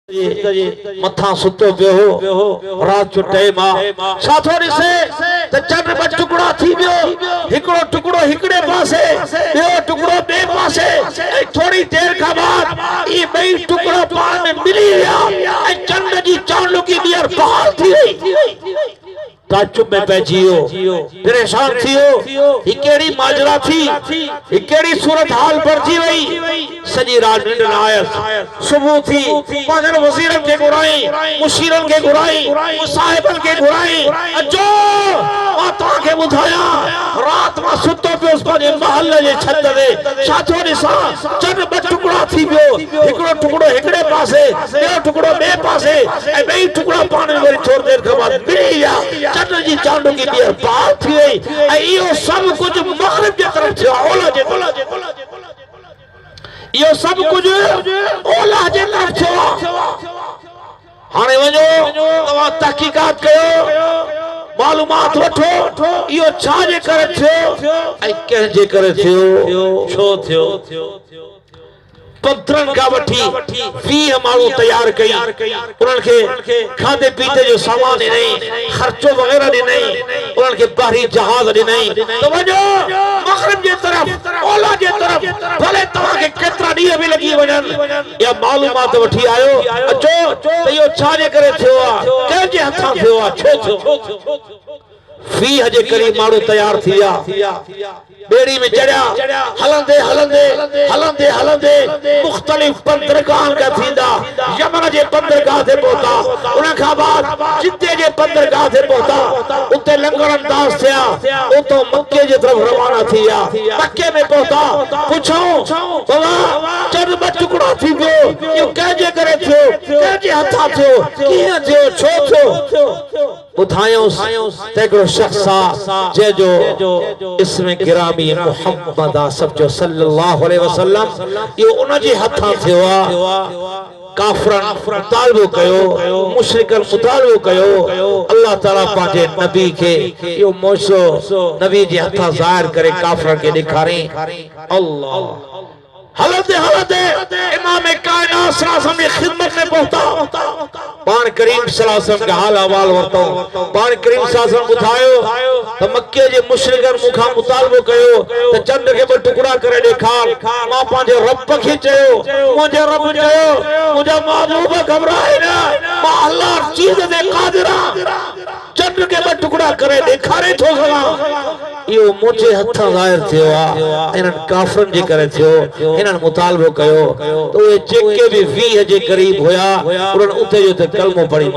متھا ستو پہ ہو رات جو ٹائم آ ساتھوں سے تے چند میں ٹکڑا تھی بیو ہکڑو ٹکڑو ہکڑے پاسے بیو ٹکڑو بے پاسے تھوڑی دیر کا بعد یہ بئی ٹکڑا پان میں ملی گیا چند جی چانلو کی دیر پہال تھی تعجب میں پیجیو پریشان تھیو ہی کیڑی ماجرا تھی ہی کیڑی صورتحال پر جی وئی سجی رات نیند نہ آیت صبح تھی ماجر وزیرن کے گرائیں مشیرن کے گرائیں مصاحبن کے گرائیں اجو ماتا کے بدھایا رات ما ستو پہ اس پر محلہ جے چھت دے شاتھوں نسا چند بچ ٹکڑا تھی بیو ہکڑو ٹکڑو ہکڑے پاسے بیو ٹکڑو بے پاسے اے بئی ٹکڑا پانے میں چھوڑ دیر کے بعد ملی یا چند جی چانڈوں کی دیر بات تھی ایو سب کچھ مغرب کے طرف تھے اولا جے یہ سب کچھ اولا جے طرف تھے ہانے ونجو تمہاں تحقیقات کہو معلومات وٹھو یہ چھاجے کرے تھے اے کہجے کرے تھے چھو تھے پترن کا وٹھی فی ہمارو تیار کئی انہوں کے کھاندے پیتے جو سامان نہیں خرچوں وغیرہ نہیں انہوں کے باہری جہاز نہیں تو وجہ مغرب جے طرف اولا جے طرف بھلے تمہاں کے کترا نہیں ابھی لگی وجن یا معلومات وٹھی آئو اچھو تو یہ چھاجے کرے تھے ہوا کہجے ہتھاں تھے ہوا چھو فی حجے کریم مارو تیار تھیا بیڑی میں چڑھیا ہلندے مختلف بندرگاہ کا تھیندا یمن جے بندرگاہ تھے پہتا انہیں کہا بات جتے جے بندرگاہ تھے پہتا اتے لنگر انداز تھیا اتو مکے جے طرف روانہ تھیا مکے میں پہتا پوچھو بابا چند بچ ٹکڑا تھی گو یہ کہجے کرے تھو کہجے ہتھا تھو کیاں تھو چھو تھو بتھائیوں تیکڑو شخصا جے جو اس میں گرامی محمد آصف جو صلی اللہ علیہ وسلم یہ انہا جی ہتھا تھوا کافرن مطالبو کہو مشرکن مطالبو کہو اللہ تعالیٰ پانچے نبی کے یہ موشو نبی جی ہتھا ظاہر کرے کافرن کے دکھاریں اللہ حالت امام کائنات صلی اللہ علیہ وسلم کی خدمت میں پہتا پان کریم صلی اللہ علیہ وسلم کا حال احوال ورتا پان کریم صلی اللہ علیہ وسلم بتھائیو تو مکے جے مشرکر مکھا مطالبو کہو تو چند کے بل ٹکڑا کرے دیکھال ماں پانجے رب پکھی چاہو مجھے رب چاہو مجھے معبوب گھبرائے نا ماں اللہ چیز دے قادرہ چند کے بل ٹکڑا کرے دیکھارے تھو سلا یہ مجھے ہتھا ظاہر تھوا انہاں کافرن جے کرے تھو انہاں مطالبو کہو تو یہ چکے بھی فی حجے قریب ہویا انہاں اتے جو تے کلمہ پڑھی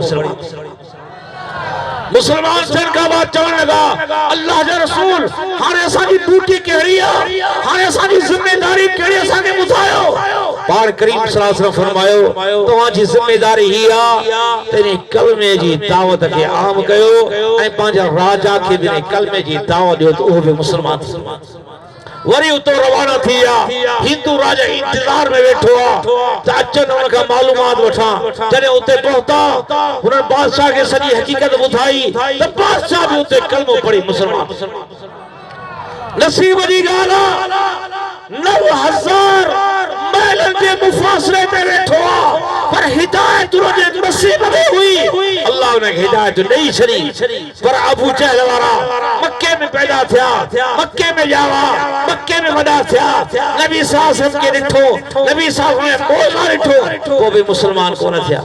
مسلمان سے کا بات چون لگا اللہ جا رسول ہانے سانی ڈیوٹی کہڑی ہے ہانے سانی ذمہ داری کہڑی ہے سانے بتاؤ پاک کریم صلی اللہ علیہ وسلم فرماؤ تو آج ذمہ داری ہی تیرے کلمے جی دعوت کے عام کہو اے پانچا راجہ کے بھی کلمے جی دعوت دیو تو وہ بھی مسلمان وری اتو روانہ تھیا ہندو راجہ انتظار میں بیٹھوا تاچن انہوں کا معلومات وٹھا جنہیں اتے پہتا انہوں بادشاہ کے سنی حقیقت بتائی تو بادشاہ بھی اتے کلموں پڑی مسلمان نصیب جی گالا 9,000 میلن کے مفاصلے میں بیٹھوا پر ہدایت رجے نصیب میں ہوئی اللہ نے ہدایت نہیں چھری پر ابو جہل وارا مکے میں پیدا تھیا مکے میں جاوا مکے میں بدا تھیا نبی صلی اللہ علیہ وسلم کے ڈٹھو نبی صلی اللہ علیہ وسلم کو ڈٹھو وہ بھی مسلمان کو نہ تھیا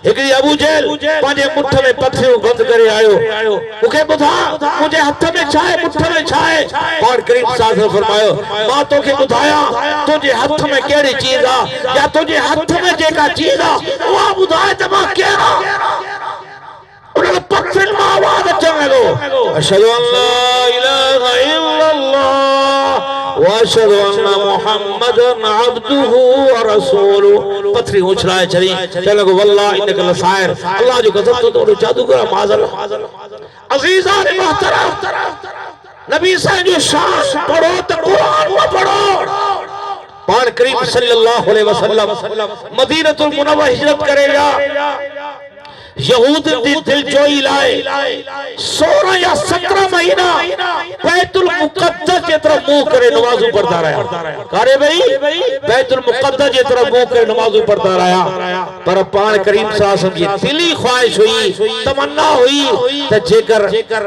ایک ابو جہل پانچے مٹھ میں پتھریوں بند کرے آئیو مکے بدھا مجھے ہتھ میں چھائے مٹھ میں چھائے اور کریم صلی اللہ علیہ وسلم فرمائیو ماتوں کے بدھایا تجھے ہتھ میں کیڑی چیز آ یا تجھے ہتھ میں جے کا چیز آ وہ بدھائے تمہاں کیڑا انہوں پتھر میں آواز اچھنے لو اشہدو ان لا الہ الا اللہ واشہد ان محمد عبدہ ورسولہ پتھری اچھلائے چلی کہنے لگو واللہ انکا لسائر اللہ جو قسم تو تو جادو کرا معاذ عزیزان محترم نبی صلی جو شان پڑھو تو قرآن وہ پڑھو پان کریم صلی اللہ علیہ وسلم مدینہ المنورہ ہجرت کرے گا یہود دی دل جوئی لائے 16 یا 17 مہینہ بیت المقدس کی طرف منہ کرے نمازوں پڑھتا رہا. کہا بھئی بیت المقدس کی طرف منہ کرے نمازوں پڑھتا رہا. پر پان کریم صلی اللہ علیہ وسلم کی دلی خواہش ہوئی, تمنا ہوئی کہ جے کر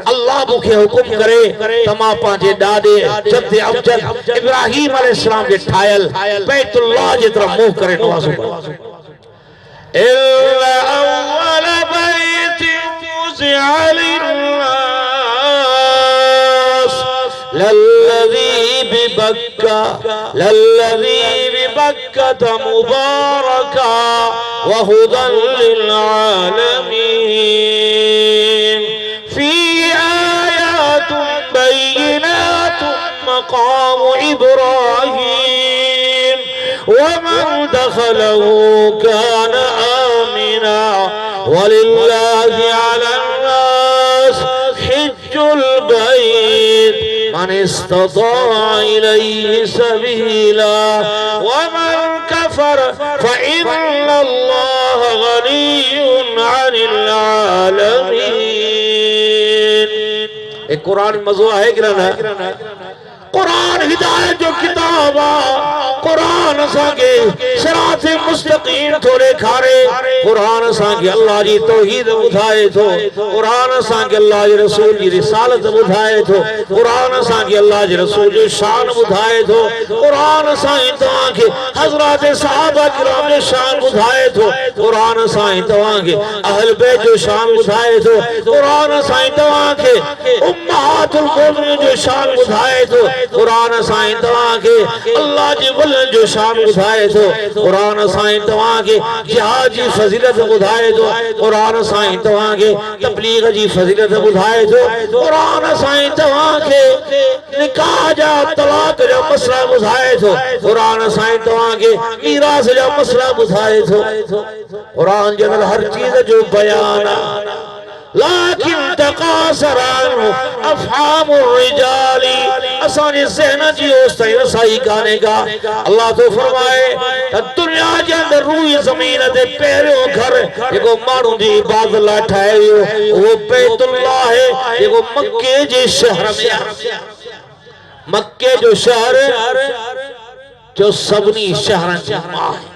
اللہ مکھے حکم کرے تما پانچے ڈاڈے جد امجد ابراہیم علیہ السلام کے ٹھائل بیت اللہ کی طرف منہ کرے نمازوں پڑھتا. إلا أول بيت وسع للناس للذي ببكة مباركا وهدى للعالمين فيه آيات بينات مقام إبراهيم ومن دخله كان آمنا ولله على الناس حج البيت من استطاع إليه سبيلا ومن كفر فإن الله غني عن العالمين. ایک قرآن موضوع ہے گرنا قرآن ہدایت جو کتاب قرآن سانگے صراط مستقیم تھوڑے کھارے قرآن سانگے اللہ جی توحید بدھائے تھو قرآن سانگے اللہ جی رسول جی رسالت بدھائے تھو قرآن سانگے اللہ جی رسول جی شان بدھائے تھو قرآن سانگے توان کے حضرات صحابہ کرام جو شان بدھائے تھو قرآن سانگے توان کے اہل بیت جو شان بدھائے تھو قرآن سانگے توان کے امہات المومنین جو شان بدھائے تھو قرآن سائیں توان کے اللہ جی ولن جو شان بدھائے تو قرآن سائیں توان کے جہاد جی فضیلت بدھائے تو قرآن سائیں توان کے تبلیغ جی فضیلت بدھائے تو قرآن سائیں توان کے نکاح جا طلاق جو مسئلہ بدھائے تو قرآن سائیں توان کے میراث جو مسئلہ بدھائے تو قرآن جنر ہر چیز جو بیانا لیکن تقاصر عنہ افحام الرجال اسانی ذہنہ جی ہوستا ہی رسائی گانے گا. اللہ تو فرمائے دنیا جی اندر روی زمین دے پہروں گھر ایک ماروں دی عبادت اللہ ٹھائے وہ بیت اللہ ہے ایک مکے جی شہر میں مکے جو شہر جو سبنی شہرن جی ماں ہے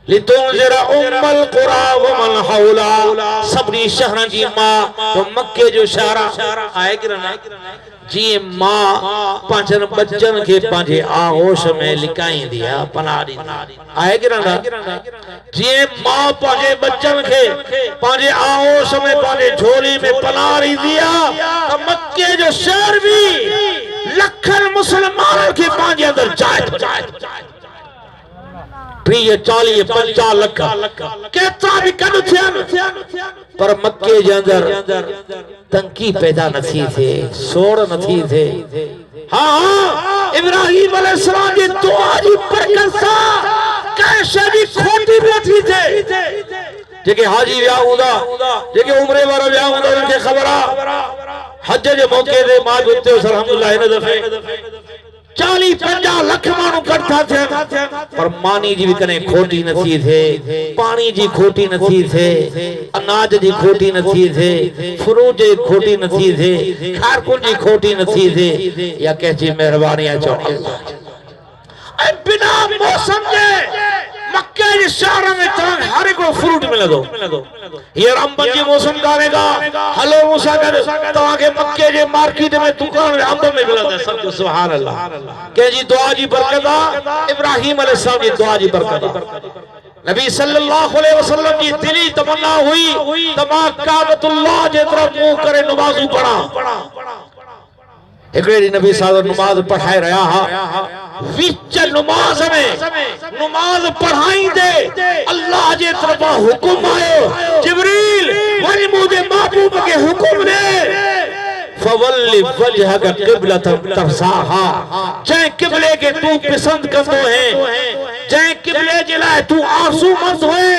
لِتُنْزِرَ أُمَّ الْقُرَى وَمَنْ حَوْلَا سبنی شہرن جی ماں تو مکے جو شہرہ آئے گرنا جی ماں پانچن بچن کے پانچے آغوش میں لکائیں دیا پناری آئے گرنا جی ماں پانچے بچن کے پانچے آغوش میں پانچے جھولی میں پناری دیا تو مکے جو شہر بھی لکھن مسلمانوں کے پانچے اندر جائے پریہ 40-50 لکھا کہتا بھی کنو تھیا پر مکے جے اندر تنکی پیدا نہ تھی تھے سوڑ نہ تھی تھے. ہاں ابراہیم علیہ السلام جی دعا جی برکت سا کیسے بھی کھوٹی بھی تھی تھے جے کہ حاجی بیاہ ہوندہ جے کہ عمرے بارا بیاہ ہوندہ ان کے خبرہ حج جے موقع دے ماں گھتے اس الحمدللہ نے دفعے 40-50 لکھ مانو کرتا تھے پر مانی جی بھی کنے کھوٹی نہ تھی تھے پانی جی کھوٹی نہ تھی تھے اناج جی کھوٹی نہ تھی تھے فروج جی کھوٹی نہ تھی تھے کھارکن جی کھوٹی نہ تھی تھے یا کہتی مہربانی آچو اللہ بنا موسم دے مکہ جی شہرہ میں ترنگ ہر ایک فروٹ ملے دو یہ رمبن جی موسم گانے گا ہلو موسیٰ کہنے تو آگے مکہ جی مارکیٹ میں دکان میں رمبن میں ملے دے سب کو سبحان اللہ کہ جی دعا جی برکتہ ابراہیم علیہ السلام جی دعا جی برکتہ نبی صلی اللہ علیہ وسلم جی دلی تمنا ہوئی تمام کعبت اللہ جی طرف منہ کرے نمازوں پڑھا ایکڑی نبی صاحب نماز پڑھائے رہا ہاں وچ نماز میں نماز پڑھائیں دے اللہ جے طرف حکم آئے جبریل ولی مجھے محبوب کے حکم دے فولی وجہ کا قبلہ ترساہا جائیں قبلے کے تو پسند کندو ہیں جائیں قبلے جلائے تو آرسو مند ہوئے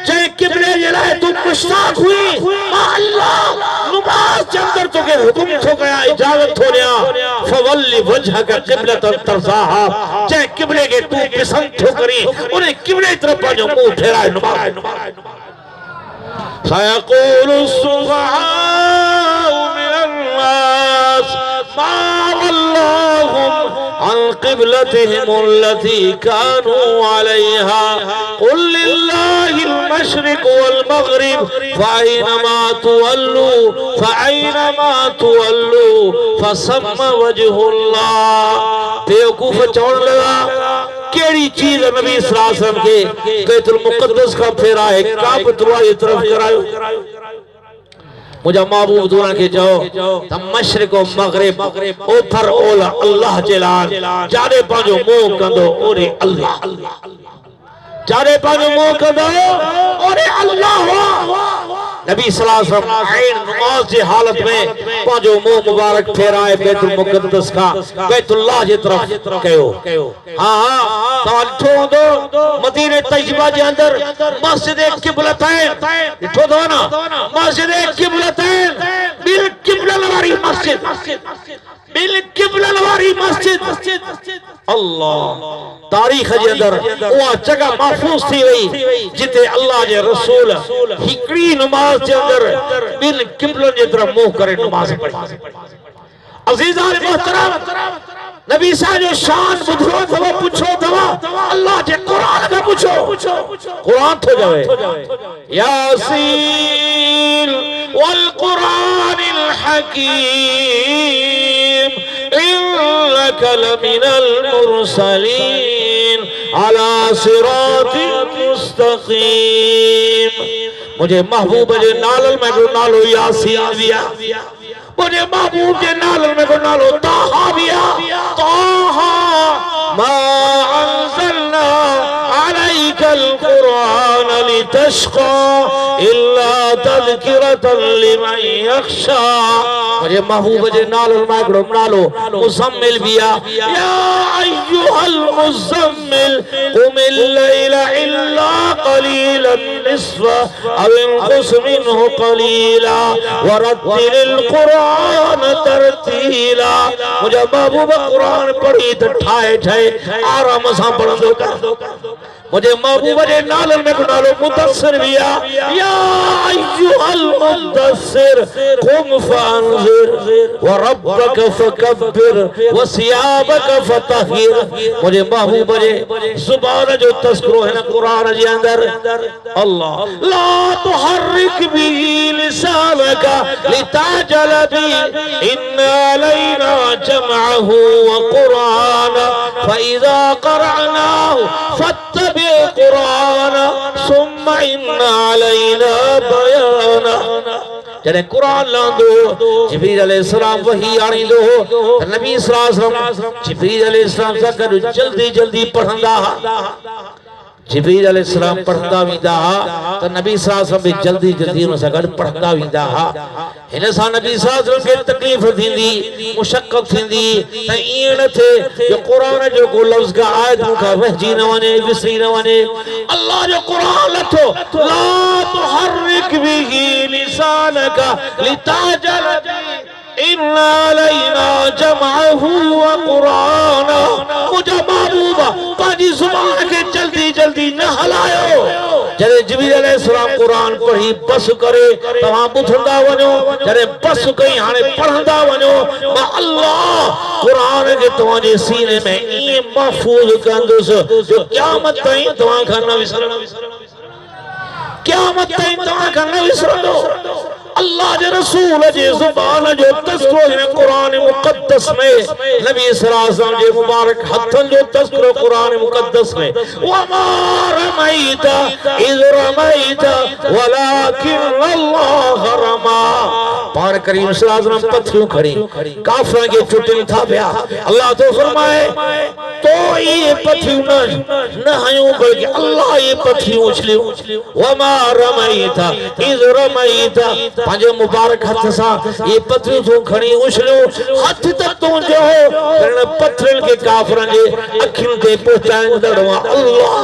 جائیں قبلے جلائے تو مشتاق ہوئی اللہ نماز چندر تو کے حکم تو گیا اجازت ہو رہا فولی وجہ کا قبلہ ترساہا جائیں قبلے کے تو پسند تو کری انہیں قبلے طرف پر جو منہ پھیرائے نماز سيقول السفهاء من الناس ما ولاهم عن قبلتهم التي كانوا عليها قل لله المشرق والمغرب فأينما تولوا فثم وجه الله. بیوقوف چون لگا کیڑی چیز نبی صلی اللہ علیہ وسلم کے بیت المقدس کا پھیرا ہے کعبۃ اللہ کی طرف کرایو. مجھے محبوب دوران کے جاؤ تم مشرق و مغرب اوپر اولا اللہ جلال جارے پانچو موہ کندو اورے اللہ جارے پانچو موہ کندو اورے اللہ. نبی صلی اللہ علیہ وسلم عین نماز جی حالت میں پانچو موہ مبارک پھیرائے بیت المقدس کا بیت اللہ جی طرف کہو. ہاں تو دو مدینہ طیبہ جی اندر مسجد قبلتین اٹھو دو نا مسجد قبلتین بالقبلہ لواری مسجد بالقبلہ لواری مسجد. اللہ تاریخ جی اندر وہ جگہ محفوظ تھی وئی جتے اللہ جے رسول ہکڑی نماز جے اندر بالقبلہ جے طرف منہ کرے نماز پڑھی. عزیزان محترم نبی صاحب جو شان بدھو دوا پوچھو دوا اللہ جے قرآن کا پوچھو قرآن تو جائے یاسین والقرآن الحکیم انک لمن المرسلین علی صراط مستقیم. مجھے محبوب جے نالل میں کو نالو یاسین دیا مجھے محبوب کے نالل میں کو نالو طاہا بیا طاہا ما انزلنا علیک القرآن لتشقى الا تذکرة لمن یخشى. مجھے محبوب کے نالل میں کو نالو مزمل بیا یا ایوہ المزمل قم اللیل الا قلیلا نصف او انقص منہ قلیلا ورتل القرآن ترتیلا. مجھے محبوب قرآن پڑھی تو ٹھائے ٹھائے آرام ساں پڑھندو کر. مجھے محبوب جے نالن میں کنالو مدثر بیا یا ایوہ المدثر قم فانذر وربک فکبر وثیابک فطہر. مجھے محبوب جے زبان جو تذکرو ہے نا قرآن جے اندر اللہ لا تحرک بھی لسانک لتعجل بھی ان علینا جمعہ وقرآن فإذا قرعناه فاتبع قرآن ثم ان علینا بیانا. جنہیں قرآن لاندو جبریل علیہ السلام وحی آنی دو نبی صلی اللہ علیہ وسلم جبریل علیہ السلام سے کر جلدی جلدی پڑھندا جبریل علیہ السلام پڑھندا ویندہ تو نبی صلی اللہ علیہ وسلم بھی جلدی جلدی انہوں سے کر پڑھندا ویندہ. انسان نبی صلی اللہ علیہ وسلم کے تکلیف تھیندی مشقت تھیندی تو این تھے جو قرآن جو کو لفظ کا آیت مکھا وحجی نوانے وسری نوانے. اللہ جو قرآن لٹھو لا تحرک بھی لسانک لتعجل ان علینا جمعہ وقرآن. مجھے محبوبہ پاجی زبان کے جلدی جلدی نہ ہلائیو. جنہیں جبریل علیہ السلام قرآن پڑھی بس کرے تمہاں بتھندا ونو جنہیں بس کہیں ہانے پڑھندا ونو ما اللہ قرآن کے تمہاں سینے میں این محفوظ کندس جو قیامت تائیں تمہاں کھانا وسرنا قیامت تائیں تمہاں کھانا وسرنا. اللہ جے رسول جے زبان جو تذکرو ہے قرآن مقدس میں نبی صلی اللہ علیہ وسلم جے مبارک حتن جو تذکرو قرآن مقدس میں وَمَا رَمَيْتَ اِذْ رَمَيْتَ وَلَكِنَّ اللَّهَ رَمَى. پار کریم صلی اللہ علیہ وسلم پتھریوں کھڑی کافروں کے چٹن تھا بیا اللہ تو فرمائے تو یہ پتھریوں نہ ہیوں بلکہ اللہ یہ پتھریوں اچھلیوں. وَمَا رَمَيْتَ اِذْ رَمَيْتَ پانچے مبارک ہاتھ سا یہ پتھر تو کھڑی اچھلو ہاتھ تک تو جو ہو کرنے پتھرن کے کافرن کے اکھن کے پہچائیں دڑوا اللہ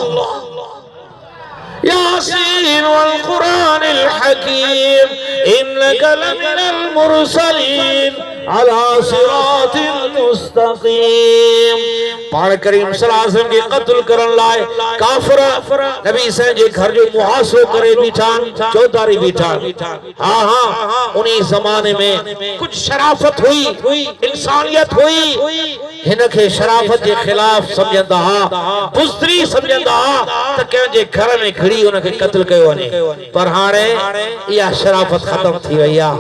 ياسين والقرآن الحكيم إنك لمن المرسلين على صراط مستقيم. پاک کریم صلی اللہ علیہ وسلم کے قتل کرن لائے کافر نبی سے جے گھر جو محاصو کرے بیٹھان چوداری بیٹھان. ہاں ہاں انہی زمانے میں کچھ شرافت ہوئی انسانیت ہوئی ہنکے شرافت کے خلاف سمجھندا بزدری سمجھندا تا کہ جے گھر میں کھڑی انہاں کے قتل کیو نے پر ہانے یہ شرافت ختم تھی ویا.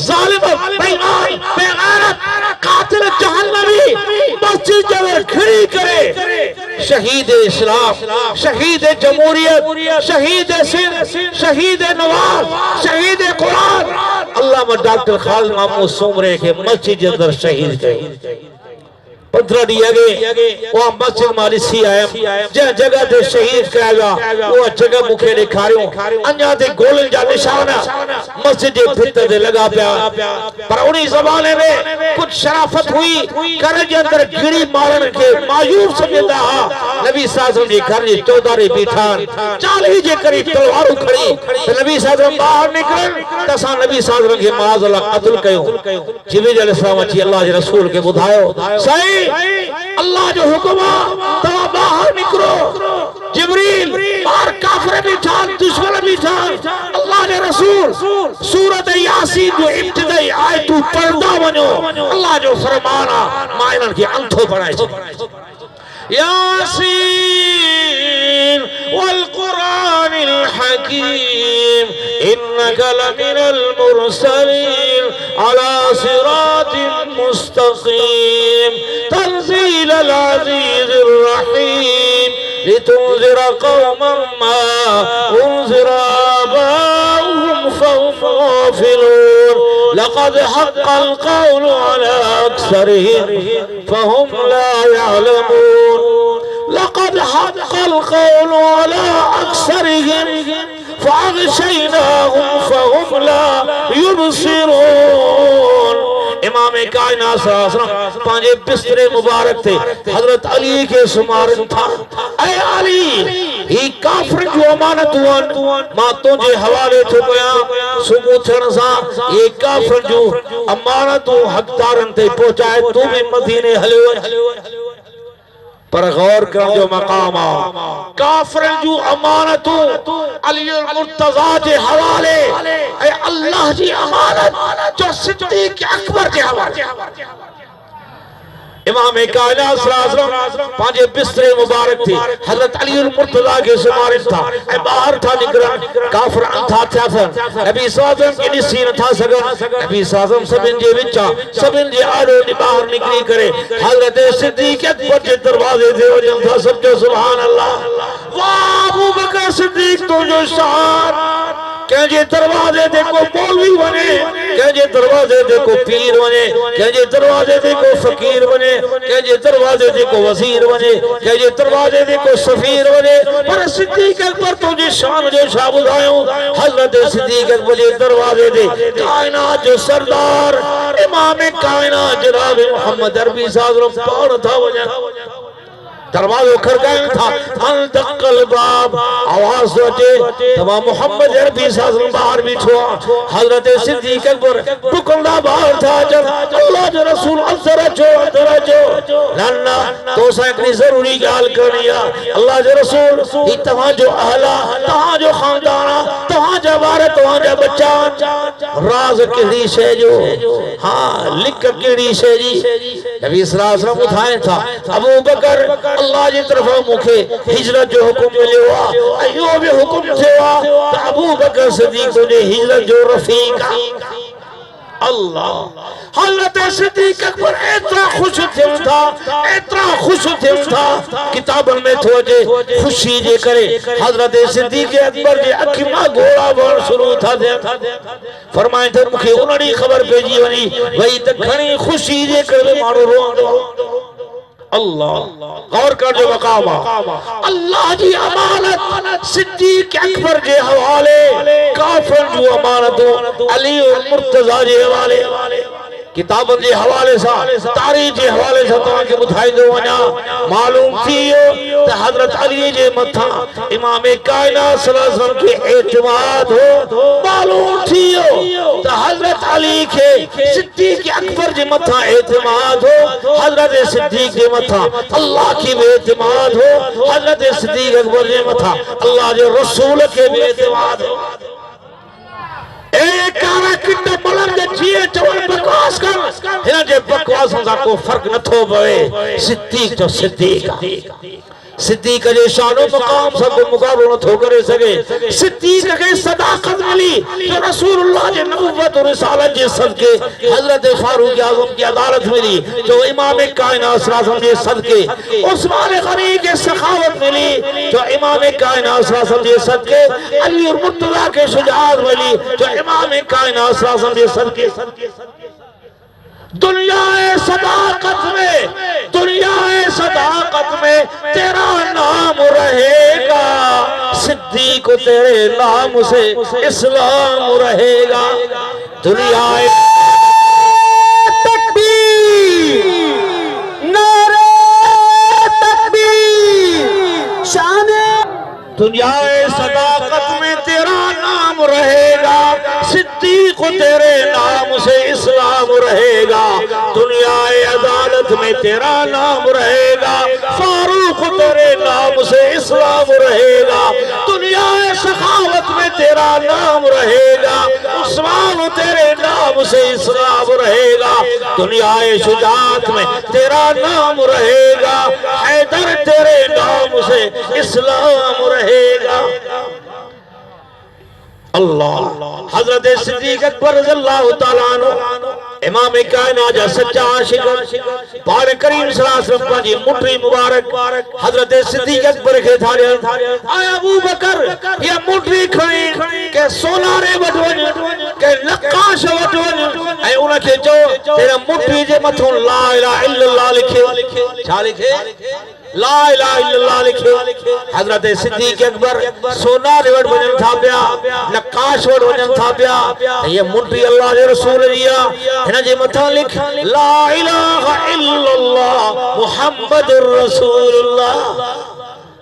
ظالم بےمان بے غیرت قاتل جہنمی مسجد جو کھڑی کرے شہید اسلام شہید جمہوریت شہید سندھ شہید نواز شہید قرآن علامہ ڈاکٹر خالد محمود سومرے کے مسجد کے اندر شہید کرے 15 دیا گئے وہ مسجد مالیسی آئے جہاں جگہ دے شہید کیا گا وہ جگہ مکھے دکھاریوں انجا دے گولن جا نشانہ مسجد دے بھتر دے لگا پیا پر انہی زمانے میں کچھ شرافت ہوئی کرے جے اندر گھڑی مارن کے مایوب سمجھتا نبی صلی اللہ علیہ وسلم جی گھر جی چوداری بیٹھان چالی جے کری تلوارو کھڑی نبی صلی اللہ علیہ وسلم باہر نکلن تسا نبی صلی اللہ علیہ وسلم کے معاذ اللہ قتل کیوں جبریل علیہ السلام اچھی اللہ جی رسول کے بدھائیو صحیح اللہ جو حکم تو باہر نکلو جبریل باہر کافر بیٹھان دشمن بیٹھان اللہ نے رسول سورت یاسین جو ابتدائی آیتو پردہ ونو اللہ جو فرمانا مائنن کی انتھو پڑھائے یاسین والقرآن الحکیم انک لمن المرسلین على صراط مستقیم تنزیل العزیز الرحیم لتنذر قوما ما انذر آباؤهم فهم غافلون لقد حق القول على أكثرهم فهم لا يعلمون لقد حق القول على أكثرهم فأغشيناهم فهم لا يبصرون. امام کائنات صلی اللہ علیہ وسلم پانچے بستر مبارک تھے حضرت علی کے سمارن تھا اے علی ہی کافر جو امانت ہوئن ماں تجھے حوالے تھو گیا صبح تھن سا یہ کافر جو امانت حقدارن تے پہنچائے تو بھی مدینے ہلو پر غور کر جو مقام کافر جو امانتو علی المرتضی کے حوالے اے اللہ جی امانت جو صدیق اکبر کے حوالے امام کائنات صلی اللہ علیہ وسلم پانچے بستر مبارک تھی حضرت علی المرتضی کے سمارن تھا اے باہر تھا نکرن کافر انتھا تھا سن نبی صلی اللہ علیہ وسلم کی نسی نہ تھا سکن نبی صلی اللہ علیہ وسلم سبن جے وچا سبن جے آرو نے باہر نکلی کرے حضرت صدیق اکبر کے دروازے دے وجن تھا سب جو سبحان اللہ واہ ابو بکر صدیق تو جو شان کہنجے دروازے دے کو مولوی بنے کہنجے دروازے دے کو پیر بنے کہنجے دروازے دے کو فقیر بنے کہنجے دروازے دے کو وزیر بنے کہنجے دروازے دے کو سفیر بنے پر صدیق اکبر تو جی شان جو شابد آئیوں حضرت صدیق اکبر جی دروازے دے کائنات جو سردار امام کائنات جناب محمد عربی صلی اللہ علیہ وسلم پاؤں تھا وجہ دروازو کھڑکائیں تھا انتق الباب آواز سوچے تمام محمد عربی صلی اللہ علیہ وسلم باہر بیٹھوا حضرت صدیق اکبر ٹکندہ باہر تھا جب اللہ جو رسول افضل رجو لنہ تو سینکلی ضروری گال کرنیا اللہ جو رسول ہی تمہاں جو اہلا تمہاں جو خاندانا تمہاں جو بارے تمہاں جو بچان راز کڑی شے جو ہاں لکھ کڑی شے جی نبی صلی اللہ علیہ وسلم اٹھائیں تھا ابو بکر اللہ جی طرف مکھے ہجرت جو حکم ملے ہوا ایوب حکم سے ہوا تو ابو بکر صدیق تجھے ہجرت جو رفیقہ اللہ حضرت صدیق اکبر اتنا خوش تھے تھا کتابن میں تھوجے خوشی جے کرے حضرت صدیق اکبر جے اکیمہ گھوڑا بڑھ شروع تھا دے فرمائیں تھے مکھے انہی خبر پیجی ونی وہی تک کھنی خوشی جے کرے مارو روان دو اللہ غور کر جو مقام اللہ جی امانت صدیق اکبر جے حوالے کافر جو امانتوں علی مرتضی جے حوالے کتابن جے حوالے سا تاریخ جے حوالے سا تو آنکہ بتھائی دو ونا معلوم تھیو کہ حضرت علی جے متھا امام کائنات صلی اللہ علیہ وسلم کے اعتماد ہو معلوم تھیو کہ حضرت علی کے صدیق اکبر جے متھا اعتماد ہو حضرت صدیق جے متھا اللہ کی بے اعتماد ہو حضرت صدیق اکبر جے متھا اللہ جے رسول کے بے اعتماد ہو ایک کارا کتا بلند جیے چوڑ بکواس کر ہینا جے بکواس ہوں کو فرق نہ تھو بوئے صدیق جو صدیق صدیق جے شان و مقام سب کو مقابل نہ تھو کرے سکے صدیق کے صداقت ملی جو رسول اللہ جے نبوت و رسالت جے صدقے حضرت فاروق اعظم کی عدالت ملی جو امام کائنات صلی اللہ علیہ وسلم جے صدقے عثمان غنی کے سخاوت ملی جو امام کائنات صلی اللہ علیہ وسلم جے صدقے علی اور مرتضی کے شجاعت ملی جو امام کائنات صلی اللہ علیہ وسلم جے صدقے دنیا صداقت میں تیرا نام رہے گا صدیق تیرے نام سے اسلام رہے گا دنیا تکبیر نعرہ تکبیر شان دنیا صداقت میں تیرا نام رہے گا صدیق تیرے نام سے اسلام رہے گا دنیا عدالت میں تیرا نام رہے گا فاروق تیرے نام سے اسلام رہے گا دنیا سخاوت میں تیرا نام رہے گا عثمان تیرے نام سے اسلام رہے گا دنیا شجاعت میں تیرا نام رہے گا حیدر تیرے نام سے اسلام رہے گا اللہ حضرت صدیق اکبر رضی اللہ تعالیٰ عنہ امام کائنات جا سچا عاشق پاک کریم صلی اللہ علیہ وسلم پنجی مٹری مبارک حضرت صدیق اکبر کے تھارے آیا ابو بکر یہ مٹری کھڑی کہ سونارے وڈون کہ نقاش وڈون اے انہاں کے جو تیرا مٹری جے متھوں لا الہ الا اللہ لکھے چھا لکھے لا الہ الا اللہ لکھے حضرت صدیق اکبر سونارے وڈون تھا پیا نقاش وڈون تھا پیا یہ مٹری اللہ دے رسول دیا ہنا جے متھا لکھ لا الہ الا اللہ محمد رسول اللہ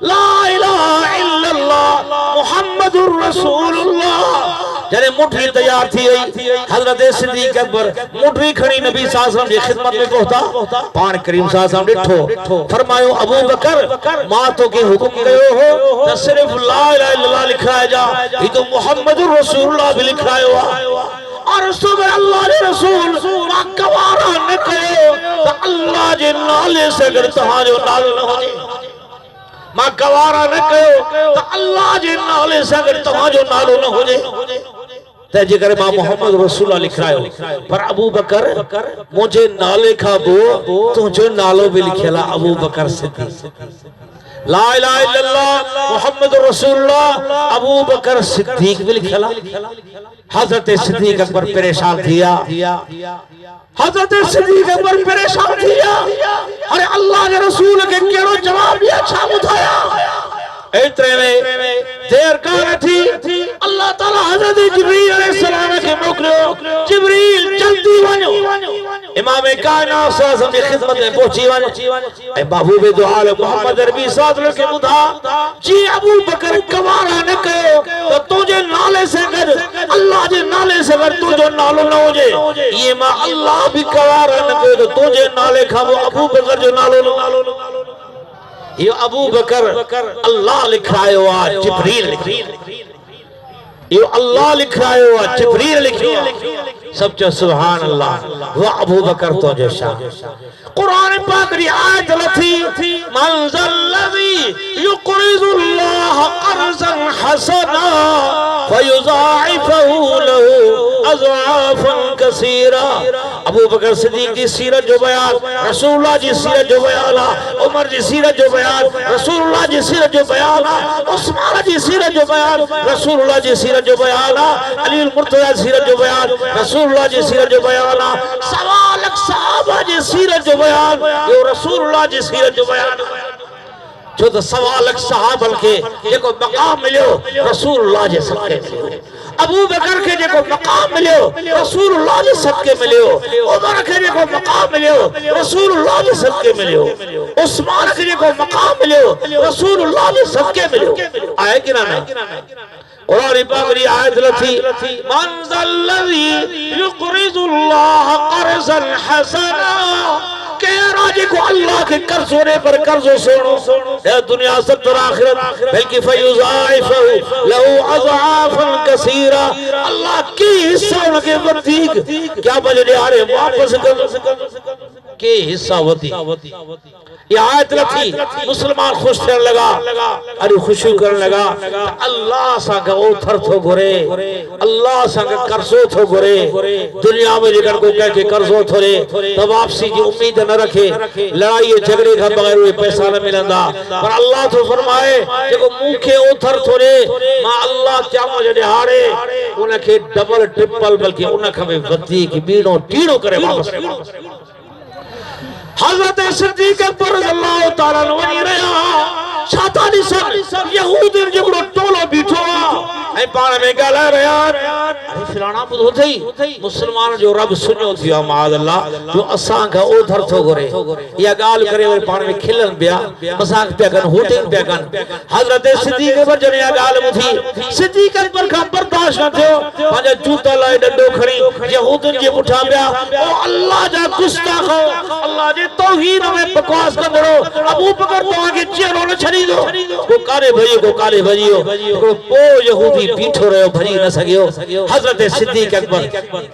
لا الہ الا اللہ محمد رسول اللہ جنہیں مٹھی تیار تھی گئی حضرت صدیق اکبر مٹھی کھڑی نبی صلی اللہ علیہ وسلم کی خدمت میں کہتا پان کریم صلی اللہ علیہ وسلم ڈٹھو فرمایو ابو بکر ماں تو کی حکم گئے ہو تو صرف لا الہ الا اللہ لکھایا جا یہ تو محمد رسول اللہ بھی لکھایا ہوا اور صبح اللہ نے رسول ماں گوارا نہ کرو تو اللہ جے نالے سے اگر تہاں جو نالے نہ ہو جائے ماں گوارا نہ کرو تو اللہ جے نالے سے اگر تہاں جو نالو نہ ہو جائے تیجے کرے ماں محمد رسول اللہ لکھ رہا ہے پر ابو بکر مجھے نالے کھا بو تو جو نالو بھی لکھلا ابو بکر صدیق لا الہ الا اللہ محمد رسول اللہ ابو بکر صدیق بھی لکھلا حضرت صدیق اکبر پریشان تھیا حضرت صدیق اکبر پریشان تھیا ارے اللہ کے رسول کے کیڑو جواب بھی اچھا بتایا ایترے میں دیر کار تھی اللہ تعالیٰ حضرت جبریل علیہ السلام کے موکلو جبریل جلدی ونو امام کائنات صلی اللہ علیہ وسلم کی خدمت میں پہنچی ونو اے محبوب دو عالم محمد عربی صلی اللہ علیہ وسلم کے مدھا جی ابو بکر گوارا نہ کرو تو تجھے نالے سے گر اللہ جے نالے سے گر تجھے نالو نہ ہو جائے یہ ماں اللہ بھی گوارا نہ کرو تو تجھے نالے کھاو ابو بکر جو نالو نہ یہ ابو بکر اللہ لکھ رہا ہے ہوا جبریل لکھ یہ اللہ لکھ رہا ہے ہوا جبریل لکھ رہا ہے سب چاہ سبحان اللہ وہ ابو بکر تو جو شاہ قرآن پاک ری آیت لتھی منزل الذی یقرض اللہ قرضا حسنا فیضاعفہ لہو اضعافا کثیرا ابو بکر صدیق کی سیرت جو بیان رسول اللہ جی سیرت جو بیان عمر جی سیرت جو بیان رسول اللہ جی سیرت جو بیان عثمان جی سیرت جو بیان رسول اللہ جی سیرت جو بیان علی المرتضی سیرت جو بیان رسول اللہ جی سیرت جو بیان سوالک صحابہ جی سیرت جو بیان یہ رسول اللہ جی سیرت جو بیان جو تو سوالک صحابہ کے جیکو مقام ملیو رسول اللہ جے صدقے ملیو ابو بکر کے جیکو مقام ملیو رسول اللہ جے صدقے ملیو عمر کے جیکو مقام ملیو رسول اللہ جے صدقے ملیو عثمان کے جیکو مقام ملیو رسول اللہ جے صدقے ملیو آئے کہ نہ قرآن پاک کی آیت لتھی من ذا الذی یقرض اللہ قرضا حسنا کہہ راجے کو اللہ کے قرض ہونے پر قرض و سوڑو اے دنیا سب در آخرت بلکہ فیضائفہ لہو اضعافا کثیرہ اللہ کی حصہ انکے وقتیق کیا بجنے آرے واپس کر کی حصہ ہوتی یہ آیت لکھی مسلمان خوش کرنے لگا ارے خوشی کرنے لگا اللہ سانگا اوتھر تھو گھرے اللہ سانگا قرضو تھو گھرے دنیا میں جگر کو کہہ کے قرضو تھو رے تو واپسی کی امید نہ رکھے لڑائی جھگڑے کا بغیر ہوئے پیسہ نہ ملندا پر اللہ تو فرمائے کہ موکھے اوتھر تھو رے ماں اللہ کیا مجھے ہارے انہیں کے ڈبل ٹرپل بلکہ انہیں کھوے ودی کی بیڑوں ٹیڑوں کرے واپس حضرت صدیق اکبر رضی اللہ تعالیٰ نوانی رہا شاطانی سن یہود جبڑو ٹولو بیٹھو اے پانے میں گالا رہا ارے فلانا بدھو تھی مسلمان جو رب سنو تھی معاذ اللہ جو اساں کا اودھر تھو گرے یا گال کرے اور پانے میں کھلن بیا مساق پہ کن ہوٹن پہ کن حضرت صدیق اکبر جن یا گال متھی صدیق اکبر کا برداشت نہ تھو پانچہ جوتا لائے ڈنڈو کھڑی یہودن جی اٹھا بیا او اللہ جا گستاخ ہو اللہ جی توہین میں بکواس کر دو ابو بکر تو آگے چیروں نے چھڑی دو کو کالے بھجیو کو پو یہودی پیٹھو رہے ہو بھری نہ سگیو حضرت صدیق اکبر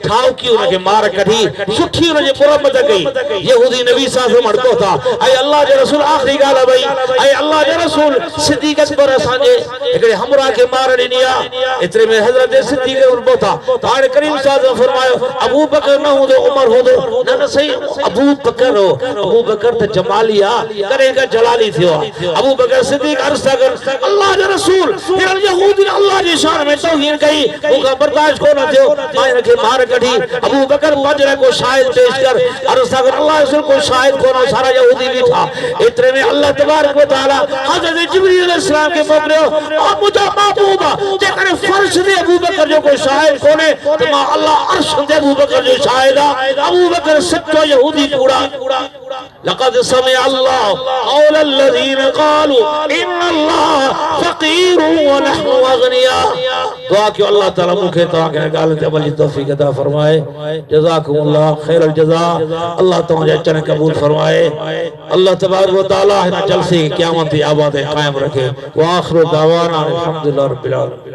کھاؤ کی انہیں کے مار کٹھی سکھی انہیں مرمت گئی یہودی نبی صاحب مڑکو تھا اے اللہ جے رسول آخری گالا بھئی اے اللہ جے رسول صدیق اکبر سانجے ایک ہمراہ کے مار نیا اتنے میں حضرت صدیق اکبر بوتا آئے کریم صاحب فرمائے ابو بکر نہ ہو دو عمر ہو دو نہ صحیح ابو بکر ہو ابو بکر تے جمالیا کرے گا جلالی تھیو ابو بکر صدیق عرض کر اللہ جے رسول پھر یہودی نے اللہ جی شان میں توہین کہی وہ کا برداشت کو نہ تھیو مائن رکھے مار کٹھی ابو بکر بجرے کو شاہد پیش کر عرض کر اللہ رسول کو شاہد کو نہ سارا یہودی بھی تھا اتنے میں اللہ تبارک و تعالی حضرت جبریل علیہ السلام کے موقع اور مجھا محبوبہ تے کرے فرش دے ابو بکر جو کوئی شاہد کونے تو ماں اللہ عرش دے ابو بکر جو شاہدہ ابو بکر سچو یہودی پورا لقد سمع اللہ قول الذین قالوا ان اللہ فقیر ونحن اغنیاء دعا کہ اللہ تعالیٰ مکھے تو آگے گالت عملی توفیق عطا فرمائے جزاکم اللہ خیر الجزاء اللہ تمہیں اچھنے قبول فرمائے اللہ تبارک و تعالیٰ ہنا جلسے کی قیامت آباد قائم رکھے وآخر دعوانا الحمدللہ رب العالمین